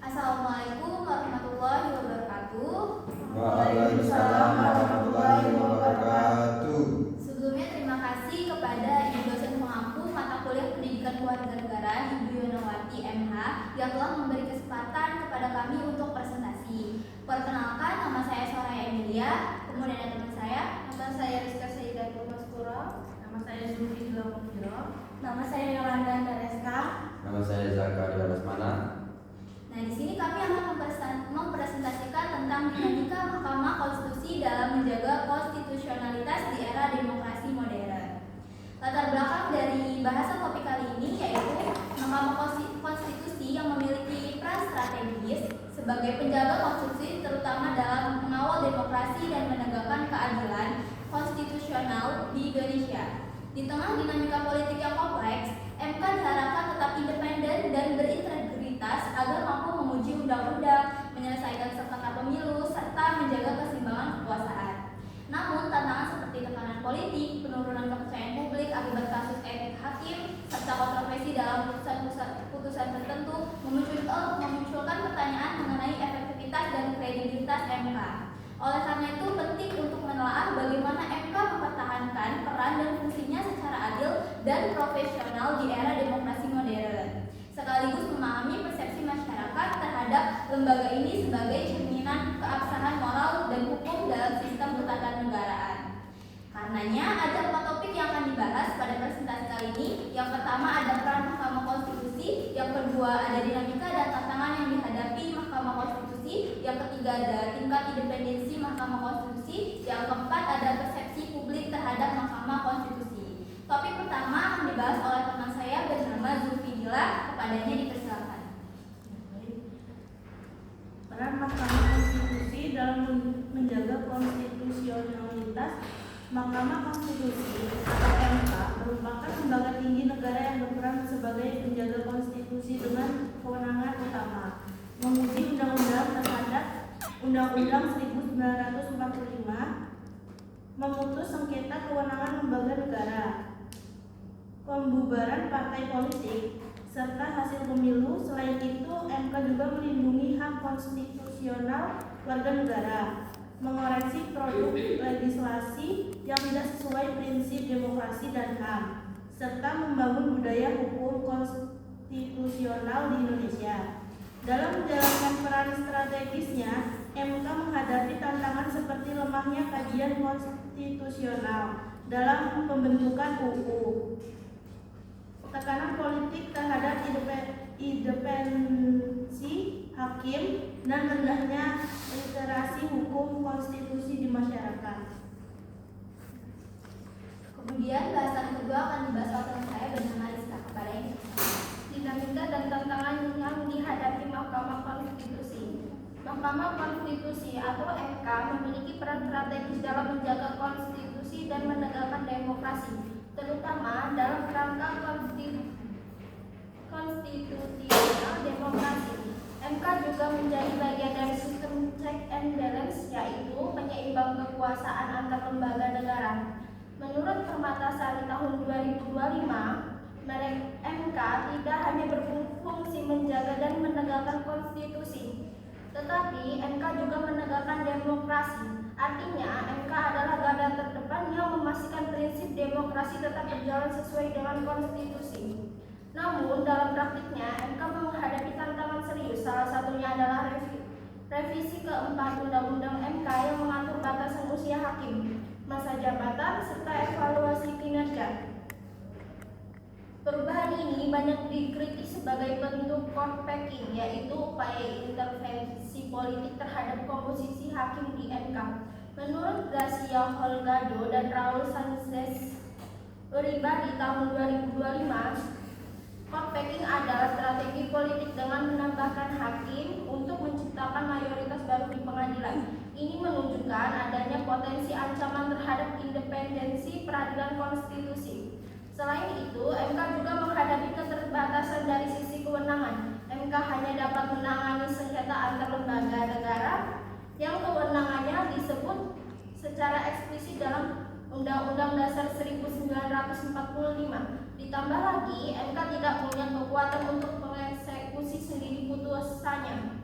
Assalamualaikum warahmatullahi wabarakatuh. Waalaikumsalam warahmatullahi wabarakatuh. Sebelumnya terima kasih kepada Ibu dosen pengampu mata kuliah Pendidikan Kewarganegaraan Ibu Yonawati MH yang telah memberi kesempatan kepada kami untuk presentasi. Perkenalkan, nama saya Soraya Emilia, kemudian ada teman saya. Nama saya Rizka Sayyidah Purwaspura. Nama saya Zulfi Dilapofiro. Nama saya Yolanda Andareska. Nama saya Zakaria Lesmana. Nah, di sini kami akan mempresentasikan tentang dinamika Mahkamah Konstitusi dalam menjaga konstitusionalitas di era demokrasi modern. Latar belakang dari bahasan topik kali ini yaitu Mahkamah Konstitusi yang memiliki peran strategis sebagai penjaga konstitusi terutama dalam mengawal demokrasi dan menegakkan keadilan konstitusional di Indonesia. Di tengah dinamika politik yang kompleks, MK diharapkan tetap independen dan berintegritas agar mampu menguji undang-undang, menyelesaikan sengketa pemilu, serta menjaga keseimbangan kekuasaan. Namun, tantangan seperti tekanan politik, penurunan kepercayaan publik akibat kasus etik hakim, serta kontroversi dalam putusan tertentu memunculkan pertanyaan mengenai efektivitas dan kredibilitas MK. Oleh karena itu, penting untuk menelaah bagaimana MK mempertahankan peran dan fungsinya secara adil dan profesional di era demokrasi modern, sekaligus memahami persepsi masyarakat terhadap lembaga ini sebagai cerminan keabsahan moral dan hukum dalam sistem ketatanegaraan. Karenanya, ada 4 topik yang akan dibahas pada presentasi kali ini. Yang pertama ada peran Mahkamah Konstitusi, yang kedua ada dinamika dan tantangan yang dihadapi Mahkamah Konstitusi, yang ketiga ada tingkat independensi Mahkamah Konstitusi, yang keempat ada persepsi publik terhadap Mahkamah Konstitusi. Topik pertama akan dibahas oleh teman saya bernama Zulfi Dila, kepadanya dipersilakan. Peran Mahkamah Konstitusi dalam menjaga konstitusionalitas. Mahkamah Konstitusi atau MK merupakan lembaga tinggi negara yang berperan sebagai penjaga konstitusi dengan kewenangan utama menguji undang-undang terhadap Undang-Undang 1945, memutus sengketa kewenangan lembaga negara, pembubaran partai politik, serta hasil pemilu. Selain itu, MK juga melindungi hak konstitusional warga negara, mengoreksi produk legislasi yang tidak sesuai prinsip demokrasi dan HAM, serta membangun budaya hukum konstitusional di Indonesia. Dalam menjalankan peran strategisnya, MK menghadapi tantangan seperti lemahnya kajian konstitusional dalam pembentukan UU, tekanan politik terhadap independensi hakim, dan rendahnya literasi hukum konstitusi di masyarakat. Kemudian bahasan kedua akan dibahas oleh teman saya bernama Rizka, kepadanya Dinamika dan tantangan yang dihadapi Mahkamah Konstitusi. Mahkamah Konstitusi atau MK memiliki peran strategis dalam menjaga konstitusi dan menegakkan demokrasi, terutama dalam kerangka konstitusional demokrasi. MK juga menjadi bagian dari sistem check and balance, yaitu penyeimbang kekuasaan antar lembaga negara. Menurut Permata Sari tahun 2025, MK tidak hanya berfungsi menjaga dan menegakkan konstitusi, tetapi MK juga menegakkan demokrasi. Artinya, MK adalah garda terdepan yang memastikan prinsip demokrasi tetap berjalan sesuai dengan konstitusi. Namun, dalam praktiknya, MK menghadapi tantangan serius. Salah satunya adalah revisi keempat Undang-Undang MK yang mengatur batasan usia hakim, masa jabatan, serta evaluasi kinerja. Perubahan ini banyak dikritik sebagai bentuk court packing, yaitu upaya intervensi politik terhadap komposisi hakim di MK. Menurut Gracia Holgado dan Raul Sanchez Uribarri di tahun 2025, court packing adalah strategi politik dengan menambahkan hakim untuk menciptakan mayoritas baru di pengadilan. Ini menunjukkan adanya potensi ancaman terhadap independensi peradilan konstitusi. Selain itu, MK juga menghadapi keterbatasan dari sisi kewenangan. MK hanya dapat menangani sengketa antar lembaga negara yang kewenangannya disebut secara eksplisit dalam Undang-Undang Dasar 1945. Ditambah lagi, MK tidak punya kekuatan untuk mengeksekusi sendiri putusannya.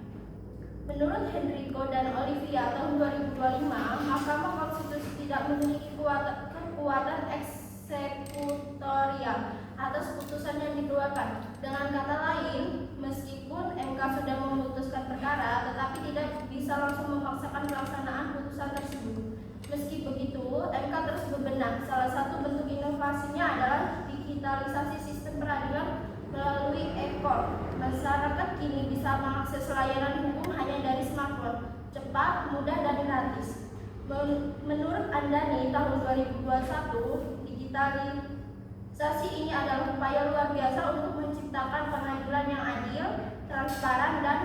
Menurut Henrico dan Olivia tahun 2025, Mahkamah Konstitusi tidak memiliki kekuatan eksekutorial atas putusan yang dikeluarkan. Dengan kata lain, meskipun MK sudah memutuskan perkara, tetapi tidak bisa langsung memaksakan pelaksanaan putusan tersebut. Meski begitu, MK terus berbenah. Salah satu bentuk inovasinya adalah digitalisasi sistem peradilan melalui e-court. Masyarakat kini bisa mengakses layanan hukum hanya dari smartphone, cepat, mudah, dan gratis. Menurut Andani tahun 2021, digitalisasi ini adalah upaya luar biasa untuk menciptakan pengadilan yang adil, transparan, dan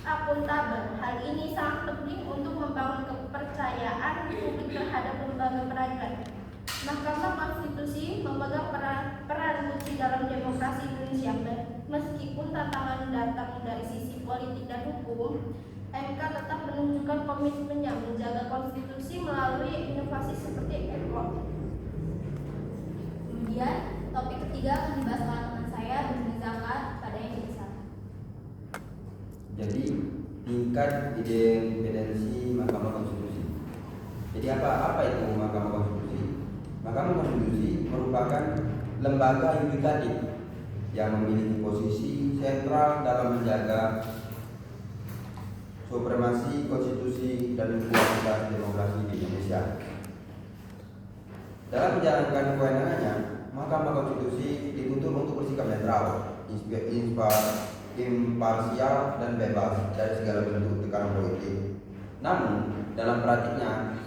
akuntabel. Hal ini sangat penting untuk membangun kepercayaan publik terhadap lembaga peradilan. Mahkamah Konstitusi memegang peran kunci dalam demokrasi Indonesia. Meskipun tantangan datang dari sisi politik dan hukum, MK tetap menunjukkan komitmennya menjaga konstitusi melalui inovasi seperti e-court. Kemudian topik ketiga akan dibahas oleh teman saya bisnis zakat pada yang besar. Jadi tingkat independensi Mahkamah Konstitusi. Jadi apa itu Mahkamah Konstitusi? Mahkamah Konstitusi merupakan lembaga yudikatif yang memiliki posisi sentral dalam menjaga supremasi konstitusi dan kualitas demokrasi di Indonesia. Dalam menjalankan kewenangannya, Mahkamah Konstitusi dituntut untuk bersikap netral, imparsial, dan bebas dari segala bentuk tekanan politik. Namun, dalam praktiknya,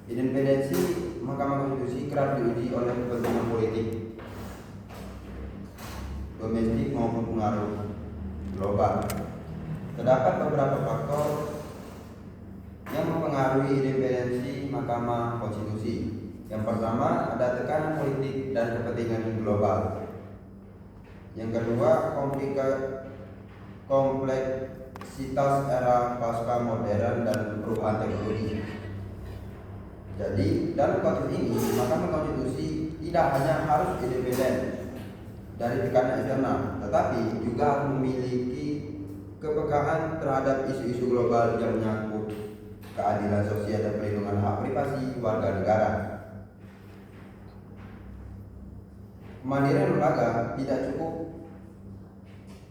independensi Mahkamah Konstitusi kerap diuji oleh kepentingan politik domestik maupun pengaruh global. Terdapat beberapa faktor yang mempengaruhi independensi Mahkamah Konstitusi. Yang pertama, ada tekanan politik dan kepentingan global. Yang kedua, kompleksitas era pasca modern dan perubahan teknologi. Jadi, dalam konteks ini, Mahkamah Konstitusi tidak hanya harus independen dari tekanan eksternal, tetapi juga harus memiliki kepekaan terhadap isu-isu global yang menyangkut keadilan sosial dan perlindungan hak privasi warga negara. Kemandirian lembaga tidak cukup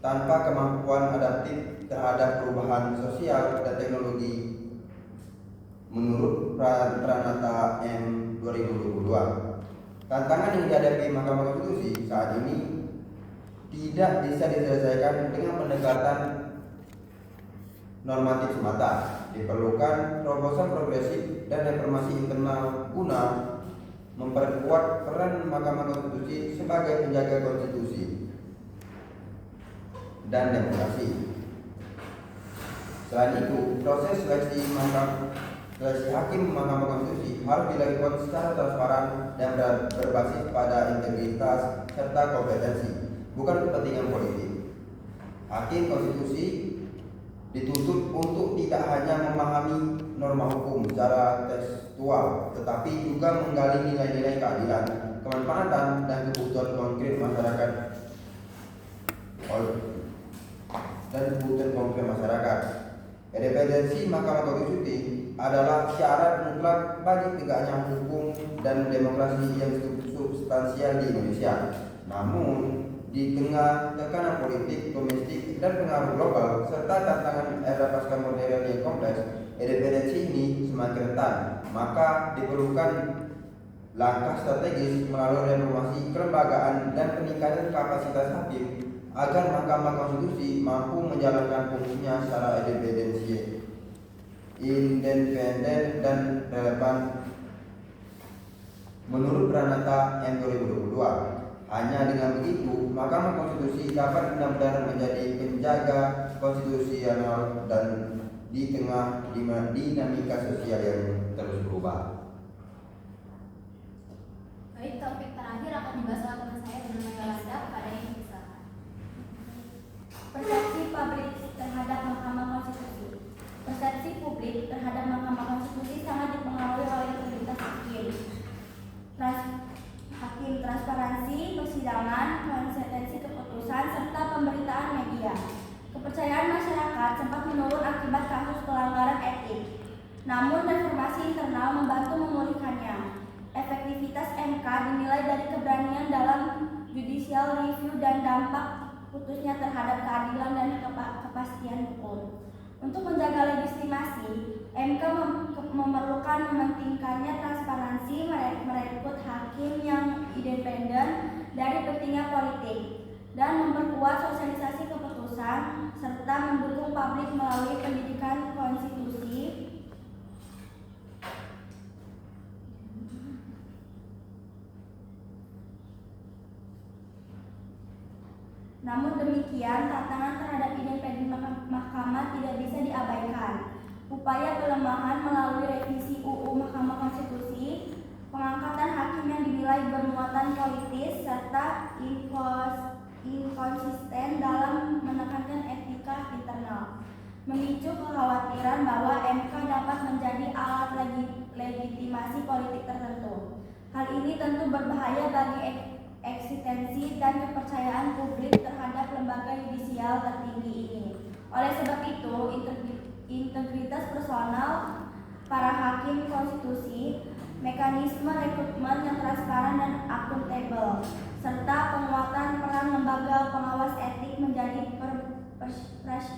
tanpa kemampuan adaptif terhadap perubahan sosial dan teknologi. Menurut Pranata M 2022, tantangan yang dihadapi Mahkamah Konstitusi saat ini tidak bisa diselesaikan dengan pendekatan normatif semata. Diperlukan terobosan progresif dan reformasi internal guna memperkuat peran Mahkamah Konstitusi sebagai penjaga konstitusi dan demokrasi. Selain itu, proses seleksi hakim Mahkamah Konstitusi harus dilakukan secara transparan dan berbasis pada integritas serta kompetensi, bukan kepentingan politik. Hakim konstitusi dituntut untuk tidak hanya memahami norma hukum secara tekstual, tetapi juga menggali nilai-nilai keadilan, kemanfaatan, dan kebutuhan konkret masyarakat. Independensi Mahkamah Konstitusi adalah syarat mutlak bagi tegaknya hukum dan demokrasi yang substansial di Indonesia. Namun, di tengah tekanan politik, domestik, dan pengaruh global, serta tantangan era pasca modern yang kompleks, independensi ini semakin rentan. Maka diperlukan langkah strategis melalui reformasi kelembagaan dan peningkatan kapasitas hakim agar Mahkamah Konstitusi mampu menjalankan fungsinya secara independen dan relevan. Menurut Pranata M 2022, hanya dengan begitu Mahkamah Konstitusi dapat benar-benar menjadi penjaga konstitusional dan di tengah dinamika sosial yang terus berubah. Baik, topik terakhir akan dibahas oleh teman saya bernama Yolanda pada yang misalkan. Persepsi publik terhadap Mahkamah Konstitusi. Persepsi publik terhadap Mahkamah Konstitusi sangat dipengaruhi oleh integritas hakim, transparansi persidangan, konsistensi keputusan, serta Namun reformasi internal membantu memulihkannya. Efektivitas MK dinilai dari keberanian dalam judicial review dan dampak putusnya terhadap keadilan dan kepastian hukum. Untuk menjaga legitimasi, MK memerlukan mementingkannya transparansi, merekrut hakim yang independen dari kepentingan politik, dan memperkuat sosialisasi keputusan, serta mendukung publik melalui pendidikan konstitusi. Namun demikian, tantangan terhadap independensi mahkamah tidak bisa diabaikan. Upaya pelemahan melalui revisi UU Mahkamah Konstitusi, pengangkatan hakim yang dinilai bermuatan politis, serta inkonsisten dalam menekankan etika internal, memicu kekhawatiran bahwa MK dapat menjadi alat legitimasi politik tertentu. Hal ini tentu berbahaya bagi eksistensi dan kepercayaan publik terhadap lembaga yudisial tertinggi ini. Oleh sebab itu, integritas personal para hakim konstitusi, mekanisme rekrutmen yang transparan dan akuntabel, serta penguatan peran lembaga pengawas etik menjadi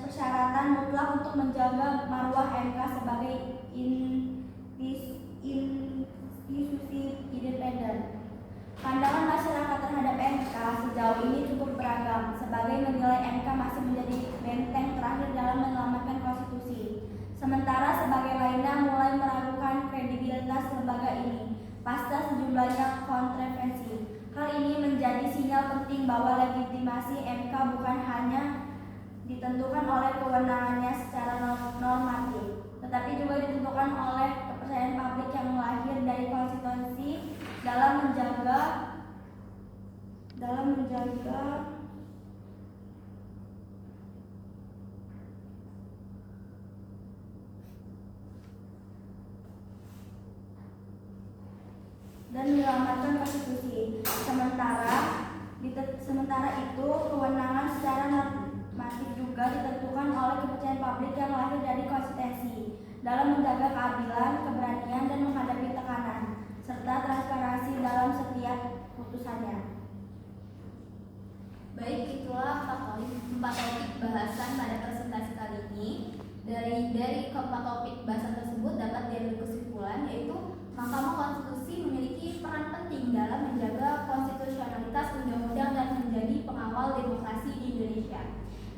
persyaratan mutlak untuk menjaga marwah MK sebagai institusi independen. Pandangan masyarakat terhadap MK sejauh ini cukup beragam, sebagai menilai MK masih menjadi benteng terakhir dalam menyelamatkan konstitusi. Sementara sebagai lainnya mulai meragukan kredibilitas lembaga ini pasca sejumlahnya kontroversi. Hal ini menjadi sinyal penting bahwa legitimasi MK bukan hanya ditentukan oleh kewenangannya secara normatif, tetapi juga ditentukan oleh kepercayaan publik yang lahir dari konstitusi dalam menjaga dan menyelamatkan konstitusi. Sementara itu, kewenangan secara normatif juga ditentukan oleh kepercayaan publik yang lahir dari konstitusi dalam menjaga keadilan, keberanian, dan menghadapi tekanan, serta transparansi dalam setiap putusannya. Baik, itulah empat topik bahasan pada presentasi kali ini. Dari keempat topik bahasan tersebut dapat diambil kesimpulan, yaitu Mahkamah Konstitusi memiliki peran penting dalam menjaga konstitusionalitas undang-undang dan menjadi pengawal demokrasi di Indonesia.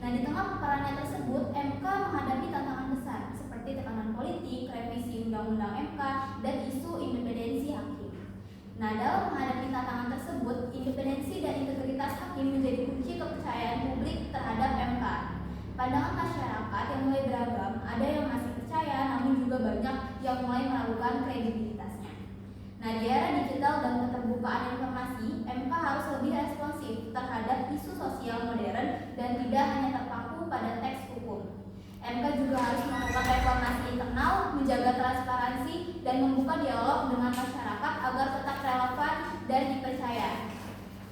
Nah, di tengah perannya tersebut, MK menghadapi tantangan besar seperti tekanan politik, revisi undang-undang MK, dan isu independensi hakim. Nah, dalam menghadapi tantangan tersebut, independensi dan integritas hakim menjadi kunci kepercayaan publik terhadap MK. Pandangan masyarakat yang mulai beragam, ada yang masih percaya, namun juga banyak yang mulai meragukan kredibilitasnya. Nah, di era digital dan keterbukaan informasi, MK harus lebih responsif terhadap isu sosial modern dan tidak hanya terpaku pada teks hukum. MK juga harus melakukan reformasi internal, menjaga transparansi, dan membuka dialog dengan masyarakat agar tetap relevan dan dipercaya.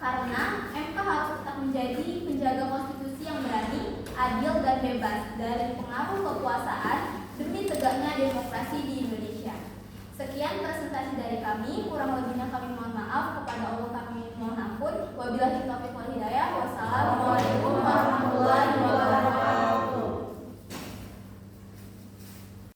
Karena MK harus tetap menjadi penjaga konstitusi yang berani, adil, dan bebas dari pengaruh kekuasaan demi tegaknya demokrasi di Indonesia. Sekian presentasi dari kami, kurang lebihnya kami mohon maaf, kepada Allah kami mohon ampun. Wabillahi taufiq